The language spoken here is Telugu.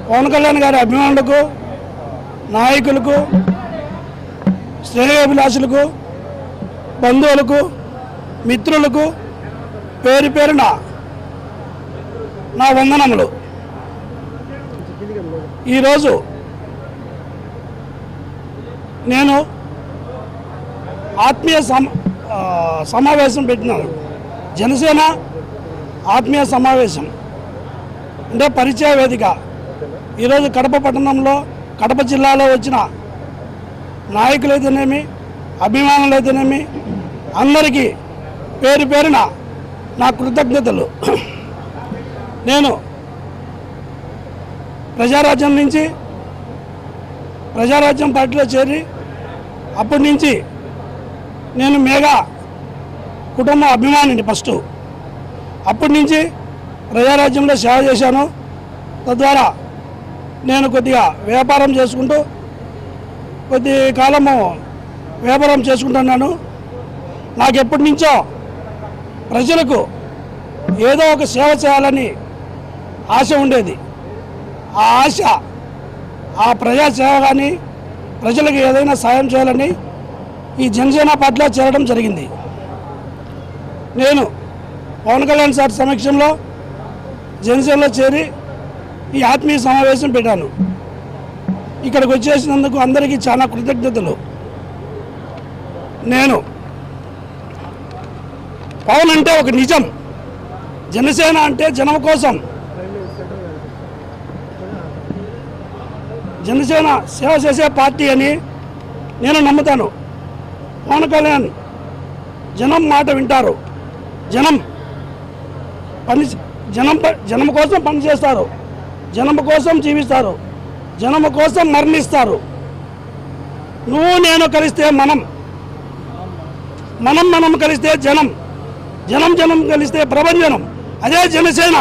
పవన్ కళ్యాణ్ గారి అభిమానులకు, నాయకులకు, శ్రేయోభిలాషులకు, బంధువులకు, మిత్రులకు పేరు పేరున నా వందనములు. ఈరోజు నేను ఆత్మీయ సమావేశం పెట్టినాను. జనసేన ఆత్మీయ సమావేశం అంటే పరిచయ వేదిక. ఈరోజు కడప పట్టణంలో, కడప జిల్లాలో వచ్చిన నాయకులైతేనేమి, అభిమానులైతేనేమి అందరికీ పేరు పేరున నా కృతజ్ఞతలు. నేను ప్రజారాజ్యం నుంచి ప్రజారాజ్యం పార్టీలో చేరి అప్పటి నుంచి నేను మేఘా కుటుంబ అభిమానిని. ఫస్ట్ అప్పటి నుంచి ప్రజారాజ్యంలో సేవ చేశాను. తద్వారా నేను కొద్దిగా వ్యాపారం చేసుకుంటూ కొద్ది కాలము వ్యాపారం చేసుకుంటున్నాను. నాకు ఎప్పటి నుంచో ప్రజలకు ఏదో ఒక సేవ చేయాలని ఆశ ఉండేది. ఆ ఆశ, ఆ ప్రజాసేవ కానీ ప్రజలకు ఏదైనా సాయం చేయాలని ఈ జనసేన పార్టీలో చేరడం జరిగింది. నేను పవన్ కళ్యాణ్ సార్ సమక్షంలో జనసేనలో చేరి ఈ ఆత్మీయ సమావేశం పెట్టాను. ఇక్కడికి వచ్చేసినందుకు అందరికీ చాలా కృతజ్ఞతలు. నేను పవన్ అంటే ఒక నిజం, జనసేన అంటే జనం కోసం, జనసేన సేవ చేసే పార్టీ అని నేను నమ్ముతాను. పవన్ కళ్యాణ్ జనం మాట వింటారు, జనం కోసం పనిచేస్తారు, జనం కోసం జీవిస్తారు, జనం కోసం మరణిస్తారు. నువ్వు నేను కలిస్తే మనం కలిస్తే జనం కలిస్తే ప్రభంజనం. అదే జనసేన.